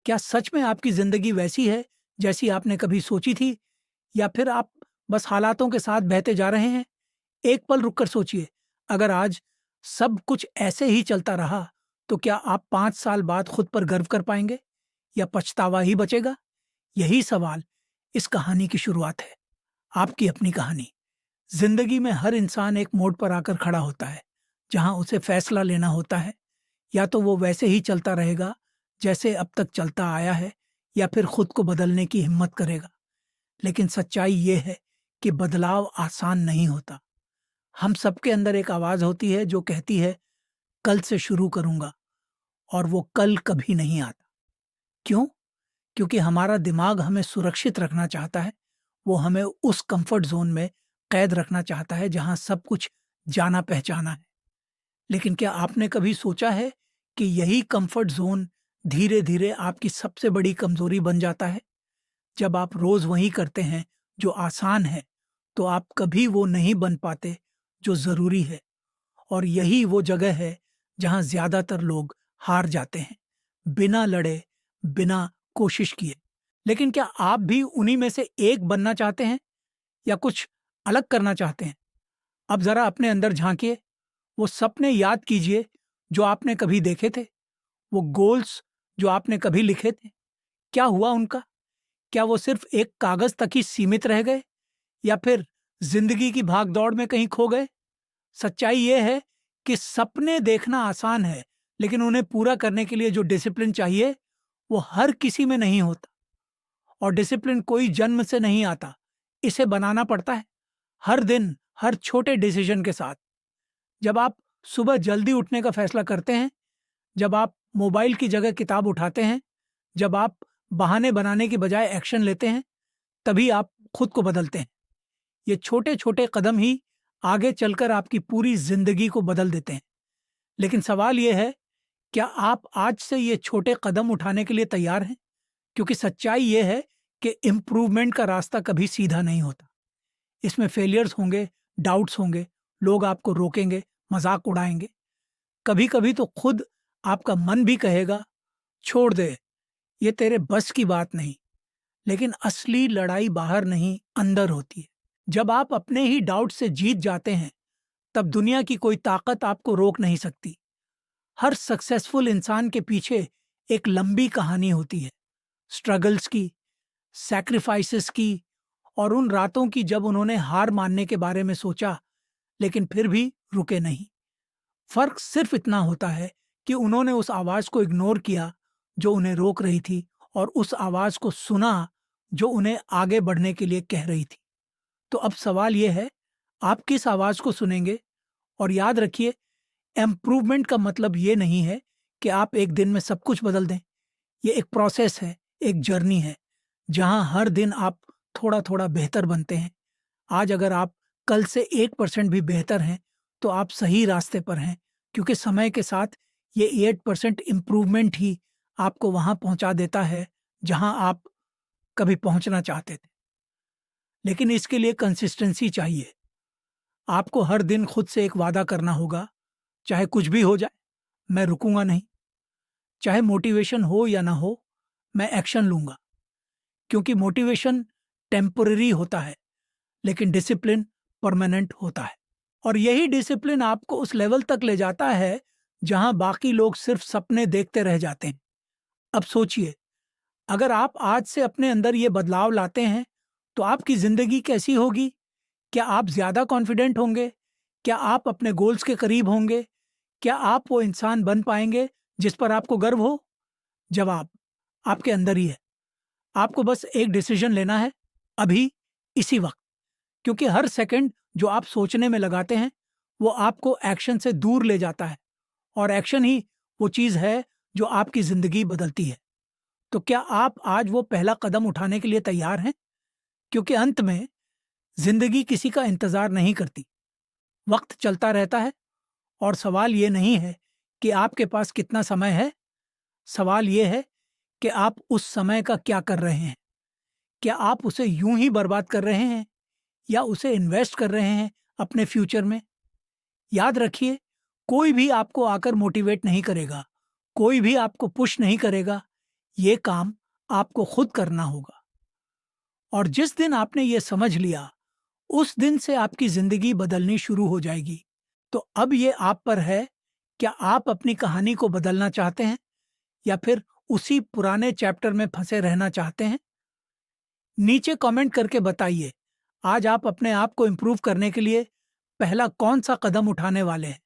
क्या सच में आपकी ज़िंदगी वैसी है जैसी आपने कभी सोची थी, या फिर आप बस हालातों के साथ बहते जा रहे हैं? एक पल रुक कर सोचिए, अगर आज सब कुछ ऐसे ही चलता रहा, तो क्या आप 5 साल बाद खुद पर गर्व कर पाएँगे या पछतावा ही बचेगा? यही सवाल इस कहानी की शुरुआत है, आपकी अपनी कहानी। ज़िंदगी में हर इंसान एक मोड़ पर आकर खड़ा होता है, जहाँ उसे फैसला लेना होता है। या तो वो वैसे ही चलता रहेगा जैसे अब तक चलता आया है, या फिर खुद को बदलने की हिम्मत करेगा। लेकिन सच्चाई ये है कि बदलाव आसान नहीं होता। हम सबके अंदर एक आवाज़ होती है जो कहती है, कल से शुरू करूँगा, और वो कल कभी नहीं आता। क्यों? क्योंकि हमारा दिमाग हमें सुरक्षित रखना चाहता है। वो हमें उस कंफर्ट ज़ोन में कैद रखना चाहता है जहाँ सब कुछ जाना-पहचाना है। लेकिन क्या आपने कभी सोचा है कि यही कंफर्ट ज़ोन धीरे-धीरे आपकी सबसे बड़ी कमज़ोरी बन जाता है? जब आप रोज़ वही करते हैं जो आसान है, तो आप कभी वो नहीं बन पाते जो ज़रूरी है। और यही वो जगह है जहाँ ज़्यादातर लोग हार जाते हैं, बिना लड़े, बिना कोशिश किए। लेकिन क्या आप भी उन्हीं में से एक बनना चाहते हैं, या कुछ अलग करना चाहते हैं? अब ज़रा अपने अंदर झाँकिए, वो सपने याद कीजिए जो आपने कभी देखे थे, वो गोल्स जो आपने कभी लिखे थे। क्या हुआ उनका? क्या वो सिर्फ़ एक कागज़ तक ही सीमित रह गए, या फिर ज़िंदगी की भाग-दौड़ में कहीं खो गए? सच्चाई ये है कि सपने देखना आसान है, लेकिन उन्हें पूरा करने के लिए जो डिसिप्लिन चाहिए, वो हर किसी में नहीं होता। और डिसिप्लिन कोई जन्म से नहीं आता, इसे बनाना पड़ता है, हर दिन, हर छोटे डिसीजन के साथ। जब आप सुबह जल्दी उठने का फैसला करते हैं, जब आप मोबाइल की जगह किताब उठाते हैं, जब आप बहाने बनाने की बजाय एक्शन लेते हैं, तभी आप खुद को बदलते हैं। ये छोटे-छोटे कदम ही आगे चलकर आपकी पूरी ज़िंदगी को बदल देते हैं। लेकिन सवाल ये है, क्या आप आज से ये छोटे कदम उठाने के लिए तैयार हैं? क्योंकि सच्चाई ये है कि इम्प्रूवमेंट का रास्ता कभी सीधा नहीं होता। इसमें फेलियर्स होंगे, डाउट्स होंगे, लोग आपको रोकेंगे, मज़ाक उड़ाएँगे। कभी-कभी तो खुद आपका मन भी कहेगा, छोड़ दे, ये तेरे बस की बात नहीं। लेकिन असली लड़ाई बाहर नहीं, अंदर होती है। जब आप अपने ही डाउट से जीत जाते हैं, तब दुनिया की कोई ताकत आपको रोक नहीं सकती। हर सक्सेसफुल इंसान के पीछे एक लंबी कहानी होती है, स्ट्रगल्स की, सैक्रिफाइसेस की, और उन रातों की जब उन्होंने हार मानने के बारे में सोचा, लेकिन फिर भी रुके नहीं। फ़र्क सिर्फ इतना होता है कि उन्होंने उस आवाज़ को इग्नोर किया जो उन्हें रोक रही थी, और उस आवाज़ को सुना जो उन्हें आगे बढ़ने के लिए कह रही थी। तो अब सवाल ये है, आप किस आवाज़ को सुनेंगे? और याद रखिए, इम्प्रूवमेंट का मतलब ये नहीं है कि आप एक दिन में सब कुछ बदल दें। ये एक प्रोसेस है, एक जर्नी है, जहाँ हर दिन आप थोड़ा-थोड़ा बेहतर बनते हैं। आज अगर आप कल से 1% भी बेहतर हैं, तो आप सही रास्ते पर हैं, क्योंकि समय के साथ ये 8% इम्प्रूवमेंट ही आपको वहाँ पहुँचा देता है, जहाँ आप कभी पहुँचना चाहते थे। लेकिन इसके लिए कंसिस्टेंसी चाहिए। आपको हर दिन खुद से एक वादा करना होगा, चाहे कुछ भी हो जाए, मैं रुकूँगा नहीं। चाहे मोटिवेशन हो या ना हो, मैं एक्शन लूँगा। क्योंकि मोटिवेशन टेम्परेरी होता है, लेकिन डिसिप्लिन परमानेंट होता है। और यही डिसिप्लिन आपको उस लेवल तक ले जाता है जहां बाकी लोग सिर्फ सपने देखते रह जाते हैं। अब सोचिए, अगर आप आज से अपने अंदर ये बदलाव लाते हैं, तो आपकी जिंदगी कैसी होगी? क्या आप ज्यादा कॉन्फिडेंट होंगे? क्या आप अपने गोल्स के करीब होंगे? क्या आप वो इंसान बन पाएंगे जिस पर आपको गर्व हो? जवाब आपके अंदर ही है। आपको बस एक डिसीजन लेना है, अभी, इसी वक्त। क्योंकि हर सेकंड जो आप सोचने में लगाते हैं, वो आपको एक्शन से दूर ले जाता है, और एक्शन ही वो चीज़ है जो आपकी ज़िंदगी बदलती है। तो क्या आप आज वो पहला कदम उठाने के लिए तैयार हैं? क्योंकि अंत में ज़िंदगी किसी का इंतज़ार नहीं करती। वक्त चलता रहता है, और सवाल ये नहीं है कि आपके पास कितना समय है, सवाल ये है कि आप उस समय का क्या कर रहे हैं? क्या आप उसे यूं ही बर्बाद कर रहे हैं, या उसे इन्वेस्ट कर रहे हैं अपने फ्यूचर में? याद रखिए, कोई भी आपको आकर मोटिवेट नहीं करेगा, कोई भी आपको पुश नहीं करेगा। ये काम आपको खुद करना होगा। और जिस दिन आपने ये समझ लिया, उस दिन से आपकी जिंदगी बदलनी शुरू हो जाएगी। तो अब ये आप पर है, क्या आप अपनी कहानी को बदलना चाहते हैं या फिर उसी पुराने चैप्टर में फंसे रहना चाहते हैं? नीचे कमेंट करके बताइए, आज आप अपने आप को इम्प्रूव करने के लिए पहला कौन सा कदम उठाने वाले हैं।